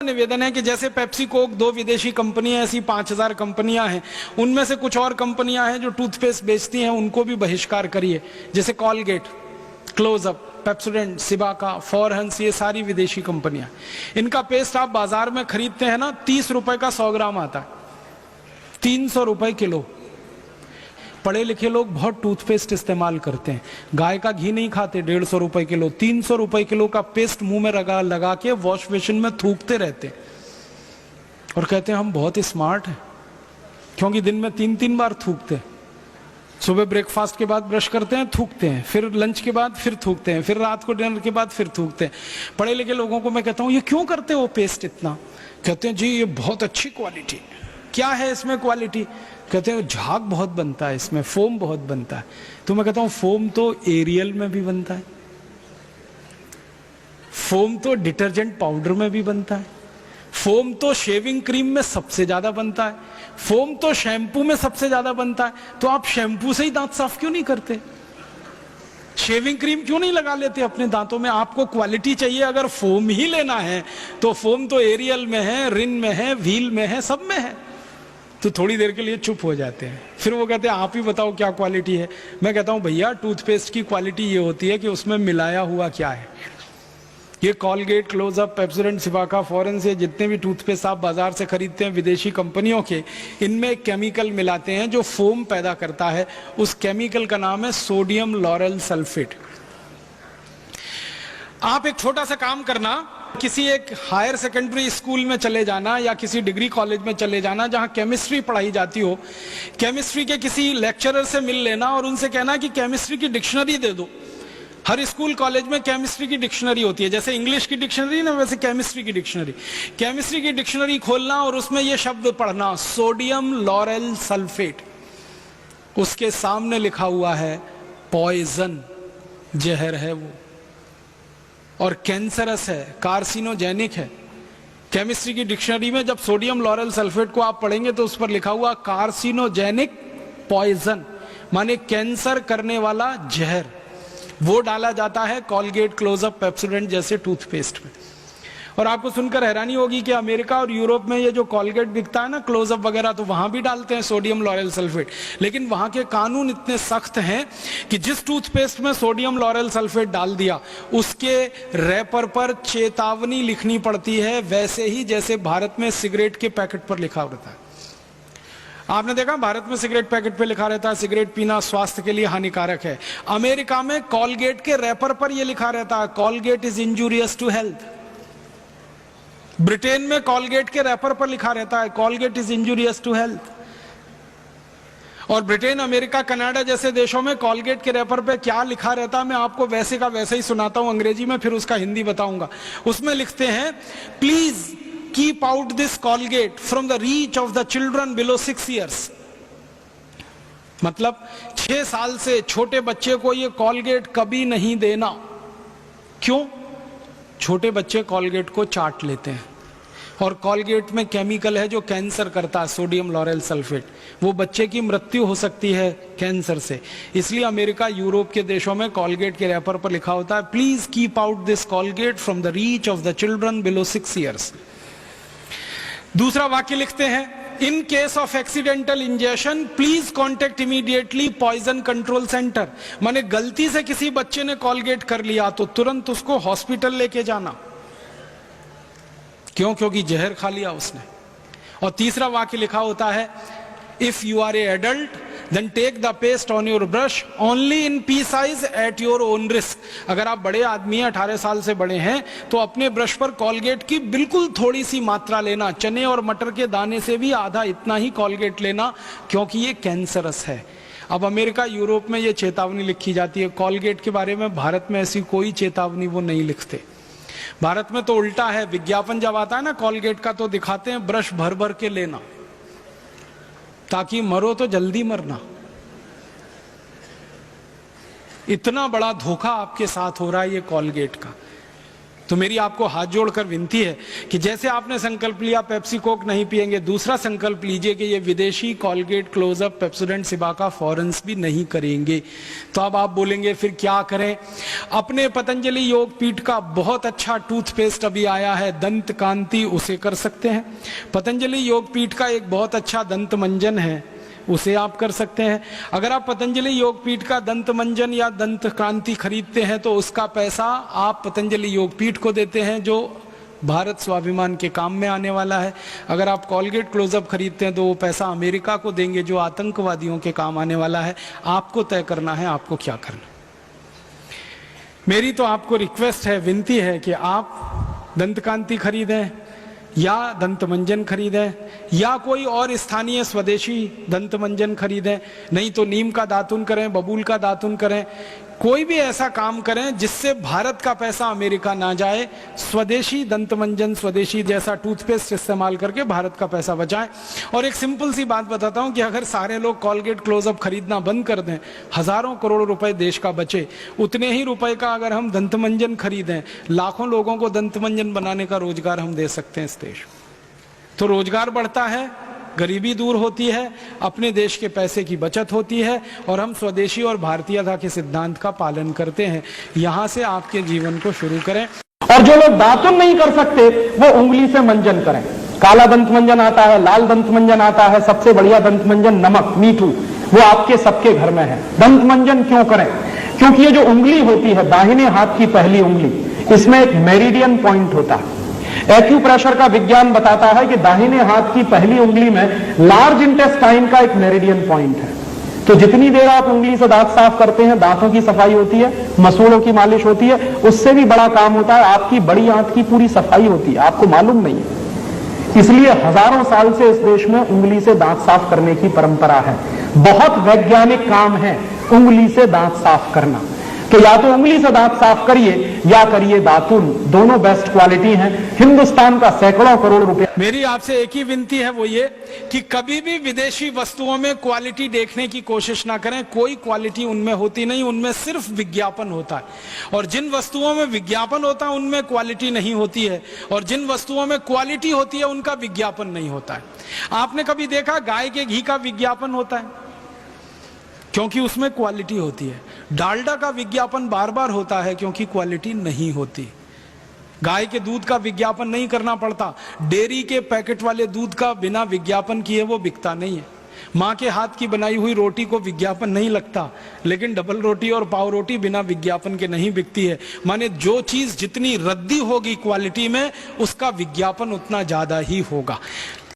निवेदन है कि जैसे पेप्सी कोक 2 विदेशी कंपनियां, ऐसी 5000 कंपनियां हैं, उनमें से कुछ और कंपनियां हैं जो टूथपेस्ट बेचती हैं, उनको भी बहिष्कार करिए। जैसे Colgate, Closeup, Pepsodent, Cibaca, Forhans, ये सारी विदेशी कंपनियां। इनका पेस्ट आप बाजार में खरीदते हैं ना, 30 रुपए का 100 ग्राम आता है, 300 रुपए किलो। पढ़े लिखे लोग बहुत टूथपेस्ट इस्तेमाल करते हैं, गाय का घी नहीं खाते, 150 रुपए किलो, 300 रुपए किलो का पेस्ट मुंह में लगा के वॉश बेसिन में थूकते रहते हैं और कहते हैं हम बहुत स्मार्ट हैं, क्योंकि दिन में 3-3 बार थूकते हैं। सुबह ब्रेकफास्ट के बाद ब्रश करते हैं, थूकते हैं, फिर लंच के बाद फिर थूकते हैं, फिर रात को डिनर के बाद फिर थूकते हैं। पढ़े लिखे लोगों को मैं कहता हूं ये क्यों करते हो पेस्ट इतना? कहते हैं जी ये बहुत अच्छी क्वालिटी। क्या है इसमें क्वालिटी? कहते हैं झाग बहुत बनता है इसमें, फोम बहुत बनता है। तो मैं कहता हूं फोम तो एरियल में भी बनता है, फोम तो डिटर्जेंट पाउडर में भी बनता है, फोम तो शेविंग क्रीम में सबसे ज्यादा बनता है, फोम तो शैम्पू में सबसे ज्यादा बनता है। तो आप शैम्पू से ही दांत साफ क्यों नहीं करते? शेविंग क्रीम क्यों नहीं लगा लेते अपने दांतों में? आपको क्वालिटी चाहिए, अगर फोम ही लेना है तो फोम तो एरियल में है, रिन में है, व्हील में है, सब में है। तो थोड़ी देर के लिए चुप हो जाते हैं, फिर वो कहते हैं आप ही बताओ क्या क्वालिटी है। मैं कहता हूं भैया टूथपेस्ट की क्वालिटी ये होती है कि उसमें मिलाया हुआ क्या है। ये कॉलगेट, क्लोजअप, पेप्सोडेंट, सिबाका, फॉरेंस, ये जितने भी टूथपेस्ट आप बाजार से खरीदते हैं विदेशी कंपनियों के, इनमें एक केमिकल मिलाते हैं जो फोम पैदा करता है। उस केमिकल का नाम है सोडियम लॉरेल सल्फेट। आप एक छोटा सा काम करना, किसी एक हायर सेकेंडरी स्कूल में चले जाना या किसी डिग्री कॉलेज में चले जाना जहां केमिस्ट्री पढ़ाई जाती हो, केमिस्ट्री के किसी लेक्चरर से मिल लेना और उनसे कहना कि केमिस्ट्री की डिक्शनरी दे दो। हर स्कूल कॉलेज में केमिस्ट्री की डिक्शनरी होती है, जैसे इंग्लिश की डिक्शनरी ना, वैसे केमिस्ट्री की डिक्शनरी। केमिस्ट्री की डिक्शनरी खोलना और उसमें यह शब्द पढ़ना, सोडियम लॉरेल सल्फेट। उसके सामने लिखा हुआ है पॉइजन, जहर है वो, और कैंसरस है, कार्सिनोजेनिक है। केमिस्ट्री की डिक्शनरी में जब सोडियम लॉरेल सल्फेट को आप पढ़ेंगे तो उस पर लिखा हुआ कार्सिनोजेनिक पॉइजन, माने कैंसर करने वाला जहर, वो डाला जाता है कॉलगेट, क्लोजअप, पेप्सोडेंट जैसे टूथपेस्ट में। और आपको सुनकर हैरानी होगी कि अमेरिका और यूरोप में ये जो कॉलगेट बिकता है ना, क्लोजअप वगैरह, तो वहां भी डालते हैं सोडियम लॉरेल सल्फेट। लेकिन वहां के कानून इतने सख्त हैं कि जिस टूथपेस्ट में सोडियम लॉरेल सल्फेट डाल दिया उसके रैपर पर चेतावनी लिखनी पड़ती है, वैसे ही जैसे भारत में सिगरेट के पैकेट पर लिखा रहता है। आपने देखा भारत में सिगरेट पैकेट पे लिखा रहता है सिगरेट पीना स्वास्थ्य के लिए हानिकारक है। अमेरिका में कॉलगेट के रैपर पर यह लिखा रहता है Colgate is injurious to health. Britain में कॉलगेट के रैपर पर लिखा रहता है Colgate is injurious to health. और ब्रिटेन, अमेरिका, कनाडा जैसे देशों में कॉलगेट के रैपर पे क्या लिखा रहता है मैं आपको वैसे का वैसे ही सुनाता हूं अंग्रेजी में, फिर उसका हिंदी बताऊंगा। उसमें लिखते हैं please keep out this Colgate from the reach of the children below 6 years। मतलब 6 साल से छोटे बच्चे को ये कॉलगेट कभी नहीं देना। क्यों? छोटे बच्चे कॉलगेट को चाट लेते हैं और कॉलगेट में केमिकल है जो कैंसर करता है, सोडियम लॉरेल सल्फेट। वो बच्चे की मृत्यु हो सकती है कैंसर से। इसलिए अमेरिका, यूरोप के देशों में कॉलगेट के रैपर पर लिखा होता है please keep out this Colgate from the reach of the children below 6 years। दूसरा वाक्य लिखते हैं in case of accidental injection please contact immediately poison control centre. माने गलती से किसी बच्चे ने कॉलगेट कर लिया तो तुरंत उसको हॉस्पिटल लेके जाना। क्यों? क्योंकि जहर खा लिया उसने। और तीसरा वाक्य लिखा होता है if you are a adult then take the paste on your brush only in pea size at your own risk. अगर आप बड़े आदमी हैं, 18 साल से बड़े हैं, तो अपने ब्रश पर कॉलगेट की बिल्कुल थोड़ी सी मात्रा लेना। चने और मटर के दाने से भी आधा इतना ही कॉलगेट लेना, क्योंकि ये कैंसरस है। अब अमेरिका, यूरोप में ये चेतावनी लिखी जाती है। कॉलगेट के बारे में भारत में ऐसी कोई चेतावनी वो नहीं लिखते। भारत में तो उल्टा है, विज्ञापन जब आता है ना कॉलगेट का तो दिखाते हैं ब्रश भर भर के लेना, ताकि मरो तो जल्दी मरना। इतना बड़ा धोखा आपके साथ हो रहा है ये कॉलगेट का। तो मेरी आपको हाथ जोड़कर विनती है कि जैसे आपने संकल्प लिया पेप्सी कोक नहीं पिएंगे, दूसरा संकल्प लीजिए कि ये विदेशी कोलगेट, क्लोजअप, पेप्सोडेंट, सिबाका फॉरेंस भी नहीं करेंगे। तो अब आप बोलेंगे फिर क्या करें? अपने पतंजलि योग पीठ का बहुत अच्छा टूथपेस्ट अभी आया है, दंत कांति, उसे कर सकते हैं। पतंजलि योग पीठ का एक बहुत अच्छा दंत मंजन है, उसे आप कर सकते हैं। अगर आप पतंजलि योगपीठ का दंत मंजन या दंत क्रांति खरीदते हैं तो उसका पैसा आप पतंजलि योगपीठ को देते हैं, जो भारत स्वाभिमान के काम में आने वाला है। अगर आप कोलगेट क्लोजअप खरीदते हैं तो वो पैसा अमेरिका को देंगे, जो आतंकवादियों के काम आने वाला है। आपको तय करना है आपको क्या करना। मेरी तो आपको रिक्वेस्ट है, विनती है कि आप दंत कांति खरीदें या दंत मंजन खरीदें या कोई और स्थानीय स्वदेशी दंत मंजन खरीदें, नहीं तो नीम का दातुन करें, बबूल का दातुन करें, कोई भी ऐसा काम करें जिससे भारत का पैसा अमेरिका ना जाए। स्वदेशी दंत मंजन, स्वदेशी जैसा टूथपेस्ट इस्तेमाल करके भारत का पैसा बचाएं। और एक सिंपल सी बात बताता हूं कि अगर सारे लोग कोलगेट क्लोजअप खरीदना बंद कर दें, हजारों करोड़ रुपए देश का बचे। उतने ही रुपए का अगर हम दंत मंजन खरीदें, लाखों लोगों को दंत मंजन बनाने का रोजगार हम दे सकते हैं इस देश। तो रोजगार बढ़ता है, गरीबी दूर होती है, अपने देश के पैसे की बचत होती है और हम स्वदेशी और भारतीयता के सिद्धांत का पालन करते हैं। यहां से आपके जीवन को शुरू करें। और जो लोग दातुन नहीं कर सकते वो उंगली से मंजन करें। काला दंत मंजन आता है, लाल दंत मंजन आता है, सबसे बढ़िया दंत मंजन नमक मीठू, वो आपके सबके घर में है। दंत मंजन क्यों करें? क्योंकि ये जो उंगली होती है, दाहिने हाथ की पहली उंगली, इसमें एक मेरिडियन पॉइंट होता है। एक्यूप्रेशर का विज्ञान बताता है कि दाहिने हाथ की पहली उंगली में लार्ज इंटेस्टाइन का एक मेरिडियन पॉइंट है। तो जितनी देर आप उंगली से दांत साफ करते हैं, दांतों की सफाई होती है, मसूड़ों की मालिश होती है, उससे भी बड़ा काम होता है, आपकी बड़ी आंत की पूरी सफाई होती है, आपको मालूम नहीं है। इसलिए हजारों साल से इस देश में उंगली से दांत साफ करने की परंपरा है। बहुत वैज्ञानिक काम है उंगली से दांत साफ करना। तो या तो उंगली से दांत साफ करिए या करिए दातुन, दोनों बेस्ट क्वालिटी हैं। हिंदुस्तान का सैकड़ों करोड़ रुपए। मेरी आपसे एक ही विनती है, वो ये कि कभी भी विदेशी वस्तुओं में क्वालिटी देखने की कोशिश ना करें। कोई क्वालिटी उनमें होती नहीं, उनमें सिर्फ विज्ञापन होता है। और जिन वस्तुओं में विज्ञापन होता है उनमें क्वालिटी नहीं होती है, और जिन वस्तुओं में क्वालिटी होती है उनका विज्ञापन नहीं होता है। आपने कभी देखा गाय के घी का विज्ञापन होता है? क्योंकि उसमें क्वालिटी होती है। डालडा का विज्ञापन बार बार होता है क्योंकि क्वालिटी नहीं होती। गाय के दूध का विज्ञापन नहीं करना पड़ता। डेयरी के पैकेट वाले दूध का बिना विज्ञापन किए वो बिकता नहीं है। माँ के हाथ की बनाई हुई रोटी को विज्ञापन नहीं लगता, लेकिन डबल रोटी और पाव रोटी बिना विज्ञापन के नहीं बिकती है। माने जो चीज जितनी रद्दी होगी क्वालिटी में, उसका विज्ञापन उतना ज्यादा ही होगा।